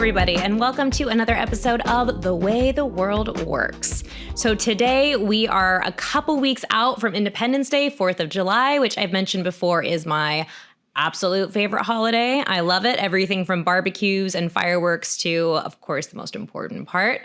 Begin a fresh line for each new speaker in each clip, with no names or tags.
everybody, and welcome to another episode of The Way the World Works. So today we are a couple weeks out from Independence Day, 4th of July, which I've mentioned before is my absolute favorite holiday. I love it. Everything from barbecues and fireworks to, of course, the most important part,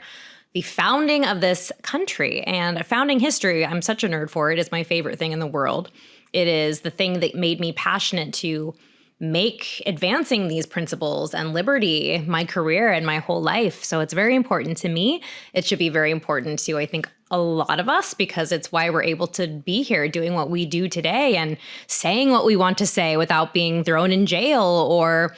the founding of this country. And founding history, I'm such a nerd for it. It's my favorite thing in the world. It is the thing that made me passionate to make advancing these principles and liberty my career and my whole life. So it's very important to me. It should be very important to, I think, a lot of us, because it's why we're able to be here doing what we do today and saying what we want to say without being thrown in jail or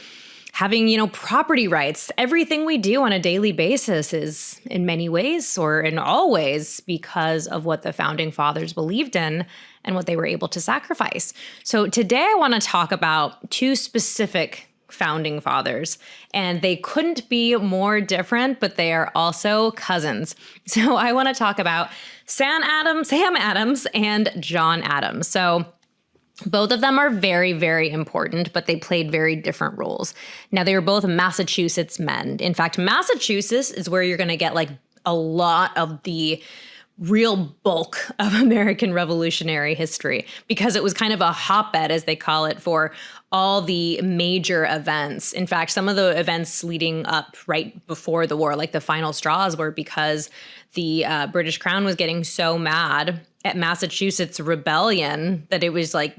having, property rights. Everything we do on a daily basis is in many ways or in all ways because of what the founding fathers believed in and what they were able to sacrifice. So today I want to talk about two specific founding fathers, and they couldn't be more different, but they are also cousins. So I want to talk about Sam Adams and John Adams. So both of them are very, very important, but they played very different roles. Now, they were both Massachusetts men. In fact, Massachusetts is where you're going to get like a lot of the real bulk of American Revolutionary history, because it was kind of a hotbed, as they call it, for all the major events. In fact, some of the events leading up right before the war, like the final straws, were because the British Crown was getting so mad at Massachusetts rebellion that it was like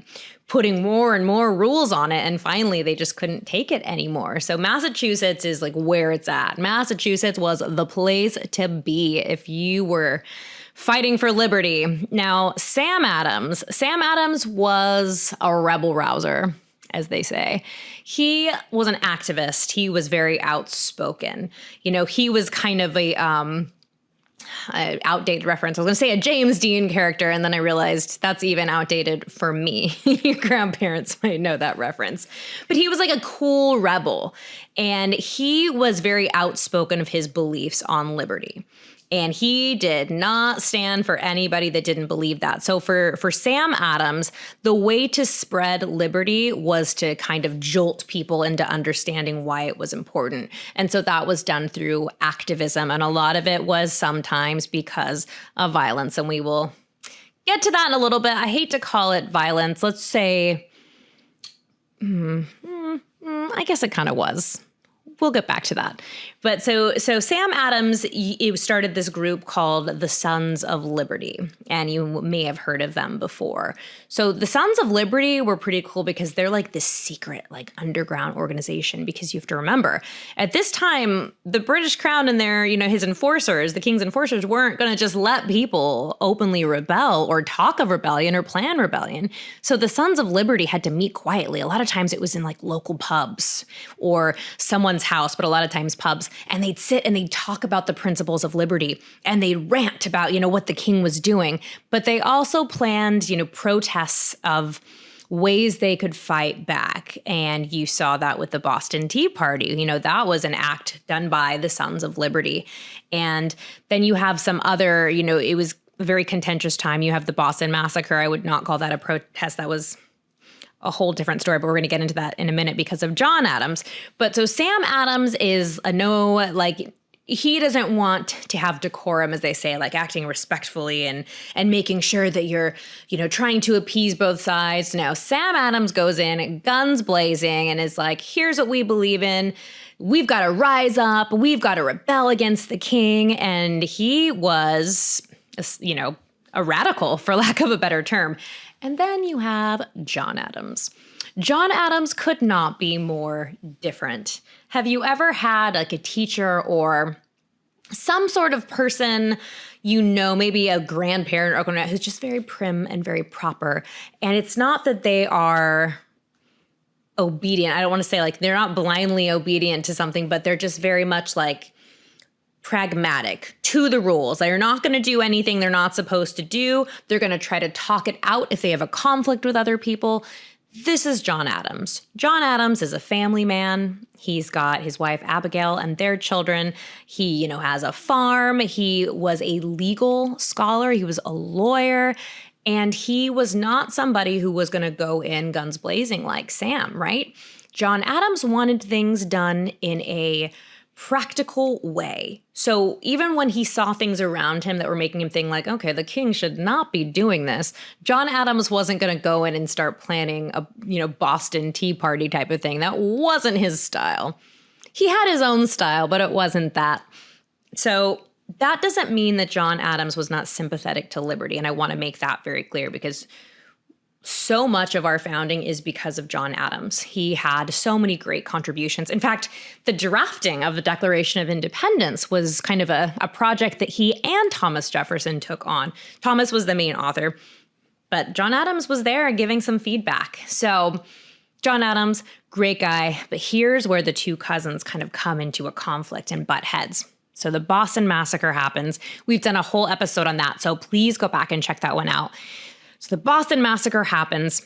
putting more and more rules on it. And finally, they just couldn't take it anymore. So Massachusetts is like where it's at. Massachusetts was the place to be if you were fighting for liberty. Now, Sam Adams was a rebel rouser, as they say. He was an activist. He was very outspoken. He was kind of a outdated reference. I was going to say a James Dean character, and then I realized that's even outdated for me. Your grandparents might know that reference. But he was like a cool rebel, and he was very outspoken of his beliefs on liberty. And he did not stand for anybody that didn't believe that. So for Sam Adams, the way to spread liberty was to kind of jolt people into understanding why it was important. And so that was done through activism. And a lot of it was sometimes because of violence. And we will get to that in a little bit. I hate to call it violence. Let's say, I guess it kind of was. We'll get back to that. But so Sam Adams started this group called the Sons of Liberty, and you may have heard of them before. So the Sons of Liberty were pretty cool because they're like this secret, like underground organization, because you have to remember, at this time, the British Crown and their, his enforcers, the king's enforcers, weren't going to just let people openly rebel or talk of rebellion or plan rebellion. So the Sons of Liberty had to meet quietly. A lot of times it was in like local pubs or someone's house, but a lot of times pubs, and they'd sit and they'd talk about the principles of liberty, and they'd rant about, what the king was doing. But they also planned, protests of ways they could fight back. And you saw that with the Boston Tea Party. That was an act done by the Sons of Liberty. And then you have some other, it was a very contentious time. You have the Boston Massacre. I would not call that a protest. That was a whole different story, but we're going to get into that in a minute because of John Adams. But so Sam Adams is he doesn't want to have decorum, as they say, like acting respectfully and making sure that you're, trying to appease both sides. No, Sam Adams goes in guns blazing and is like, here's what we believe in. We've got to rise up. We've got to rebel against the king. And he was, a radical, for lack of a better term. And then you have John Adams. John Adams could not be more different. Have you ever had like a teacher or some sort of person, maybe a grandparent or who's just very prim and very proper? And it's not that they are obedient. I don't want to say like they're not blindly obedient to something, but they're just very much like pragmatic to the rules. They're not going to do anything they're not supposed to do. They're going to try to talk it out if they have a conflict with other people. This is John Adams. John Adams is a family man. He's got his wife, Abigail, and their children. He, has a farm. He was a legal scholar. He was a lawyer. And he was not somebody who was going to go in guns blazing like Sam, right? John Adams wanted things done in a practical way. So even when he saw things around him that were making him think like, okay, the king should not be doing this, John Adams wasn't going to go in and start planning a, Boston Tea Party type of thing. That wasn't his style. He had his own style, but it wasn't that. So that doesn't mean that John Adams was not sympathetic to liberty. And I want to make that very clear, because so much of our founding is because of John Adams. He had so many great contributions. In fact, the drafting of the Declaration of Independence was kind of a project that he and Thomas Jefferson took on. Thomas was the main author, but John Adams was there giving some feedback. So John Adams, great guy, but here's where the two cousins kind of come into a conflict and butt heads. So the Boston Massacre happens. We've done a whole episode on that, so please go back and check that one out. So the Boston Massacre happens.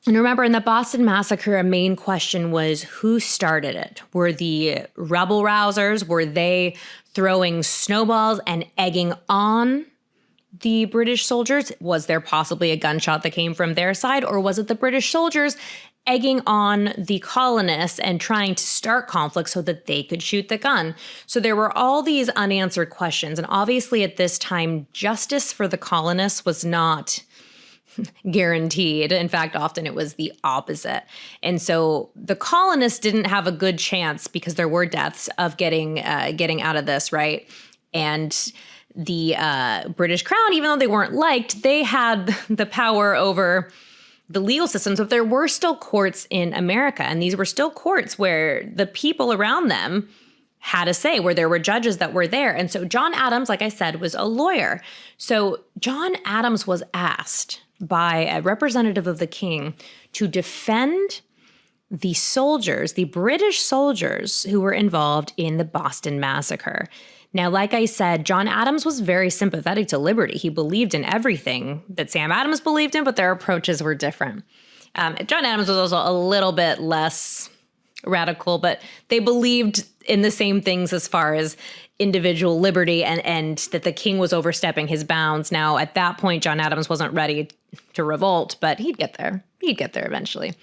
And remember, in the Boston Massacre, a main question was who started it? Were the rebel rousers, were they throwing snowballs and egging on the British soldiers? Was there possibly a gunshot that came from their side? Or was it the British soldiers egging on the colonists and trying to start conflict so that they could shoot the gun? So there were all these unanswered questions. And obviously at this time, justice for the colonists was not guaranteed. In fact, often it was the opposite. And so the colonists didn't have a good chance, because there were deaths, of getting out of this, right? And the British Crown, even though they weren't liked, they had the power over the legal system. So there were still courts in America, and these were still courts where the people around them had a say, where there were judges that were there. And so John Adams, like I said, was a lawyer. So John Adams was asked by a representative of the king to defend the soldiers, the British soldiers who were involved in the Boston Massacre. Now, like I said, John Adams was very sympathetic to liberty. He believed in everything that Sam Adams believed in, but their approaches were different. John Adams was also a little bit less radical, but they believed in the same things as far as individual liberty and that the king was overstepping his bounds. Now, at that point, John Adams wasn't ready to revolt, but he'd get there. He'd get there eventually.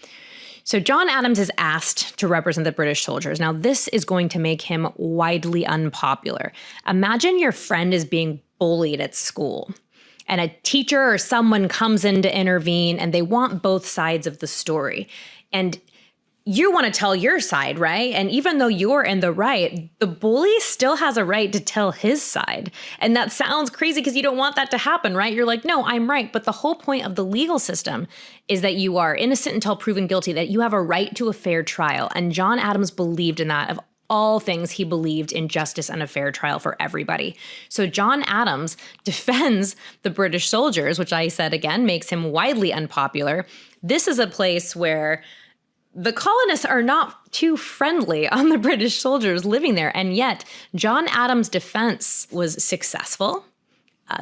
So John Adams is asked to represent the British soldiers. Now, this is going to make him widely unpopular. Imagine your friend is being bullied at school, and a teacher or someone comes in to intervene, and they want both sides of the story. And you want to tell your side, right? And even though you're in the right, the bully still has a right to tell his side. And that sounds crazy because you don't want that to happen, right? You're like, no, I'm right. But the whole point of the legal system is that you are innocent until proven guilty, that you have a right to a fair trial. And John Adams believed in that. Of all things, he believed in justice and a fair trial for everybody. So John Adams defends the British soldiers, which I said again makes him widely unpopular. This is a place where the colonists are not too friendly on the British soldiers living there. And yet, John Adams' defense was successful.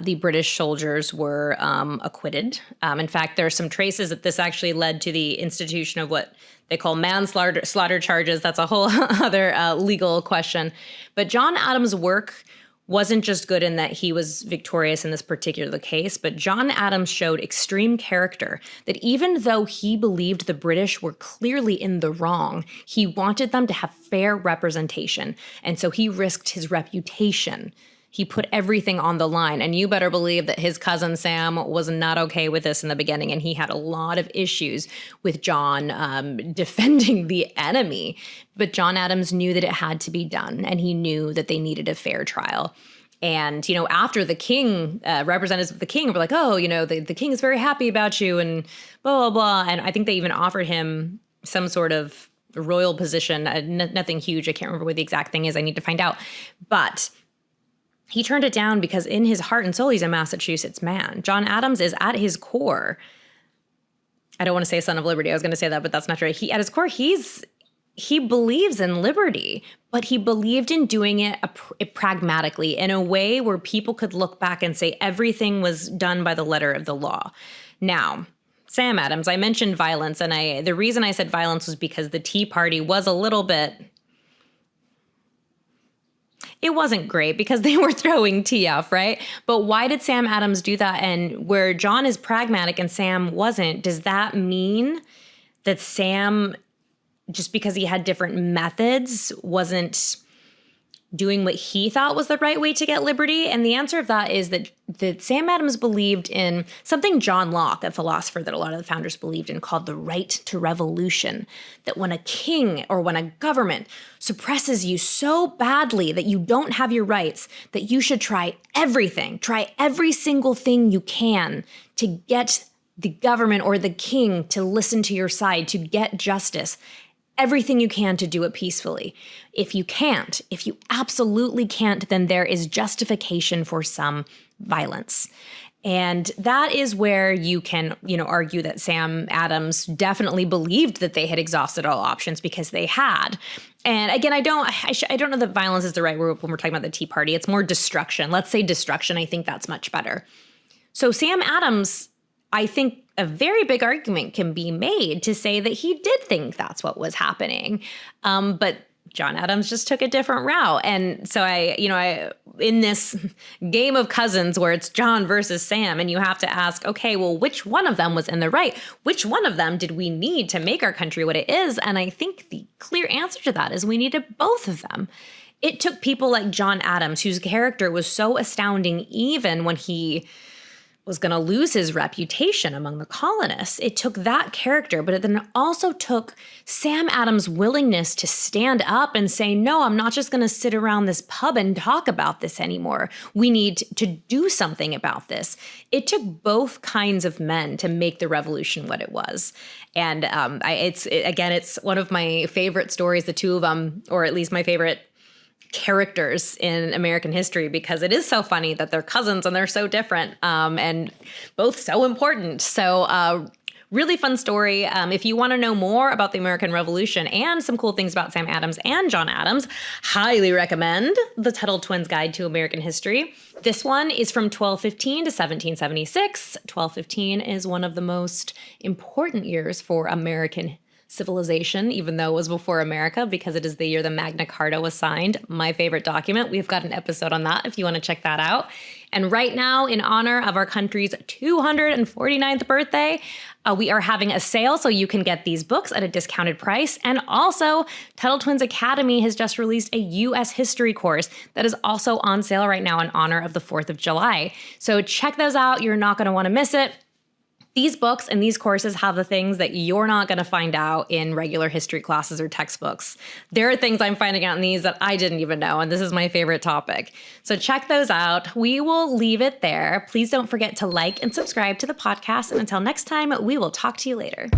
The British soldiers were acquitted. In fact, there are some traces that this actually led to the institution of what they call manslaughter charges. That's a whole other legal question. But John Adams' work wasn't just good in that he was victorious in this particular case, but John Adams showed extreme character, that even though he believed the British were clearly in the wrong, he wanted them to have fair representation. And so he risked his reputation. He put everything on the line. And you better believe that his cousin Sam was not okay with this in the beginning. And he had a lot of issues with John defending the enemy. But John Adams knew that it had to be done. And he knew that they needed a fair trial. And, after the king, representatives of the king were like, oh, the king is very happy about you and blah, blah, blah. And I think they even offered him some sort of royal position, nothing huge. I can't remember what the exact thing is. I need to find out. But he turned it down because in his heart and soul, he's a Massachusetts man. John Adams is at his core. I don't want to say son of liberty. I was going to say that, but that's not true. At his core, he believes in liberty, but he believed in doing it pragmatically in a way where people could look back and say everything was done by the letter of the law. Now, Sam Adams, I mentioned violence, and the reason I said violence was because the Tea Party was a little bit. It wasn't great because they were throwing tea off, right? But why did Sam Adams do that? And where John is pragmatic and Sam wasn't, does that mean that Sam, just because he had different methods, wasn't doing what he thought was the right way to get liberty? And the answer of that is that Sam Adams believed in something John Locke, a philosopher that a lot of the founders believed in, called the right to revolution. That when a king or when a government suppresses you so badly that you don't have your rights, that you should try every single thing you can to get the government or the king to listen to your side, to get justice. Everything you can to do it peacefully. If you absolutely can't, then there is justification for some violence. And that is where you can, argue that Sam Adams definitely believed that they had exhausted all options, because they had. And again, I don't know that violence is the right word when we're talking about the Tea Party. It's more destruction. Let's say destruction. I think that's much better. So Sam Adams, I think a very big argument can be made to say that he did think that's what was happening. But John Adams just took a different route. And so I in this game of cousins where it's John versus Sam, and you have to ask, okay, well, which one of them was in the right? Which one of them did we need to make our country what it is? And I think the clear answer to that is we needed both of them. It took people like John Adams, whose character was so astounding even when he was going to lose his reputation among the colonists. It took that character, but it then also took Sam Adams' willingness to stand up and say, no, I'm not just going to sit around this pub and talk about this anymore. We need to do something about this. It took both kinds of men to make the revolution what it was. And it's one of my favorite stories, the two of them, or at least my favorite characters in American history, because it is so funny that they're cousins and they're so different, and both so important. So really fun story. If you want to know more about the American Revolution and some cool things about Sam Adams and John Adams, highly recommend the Tuttle Twins Guide to American History. This one is from 1215 to 1776. 1215 is one of the most important years for American civilization, even though it was before America, because it is the year the Magna Carta was signed. My favorite document. We've got an episode on that if you want to check that out. And right now, in honor of our country's 249th birthday, we are having a sale, so you can get these books at a discounted price. And also, Tuttle Twins Academy has just released a U.S. history course that is also on sale right now in honor of the 4th of July. So check those out. You're not going to want to miss it. These books and these courses have the things that you're not going to find out in regular history classes or textbooks. There are things I'm finding out in these that I didn't even know, and this is my favorite topic. So check those out. We will leave it there. Please don't forget to like and subscribe to the podcast. And until next time, we will talk to you later.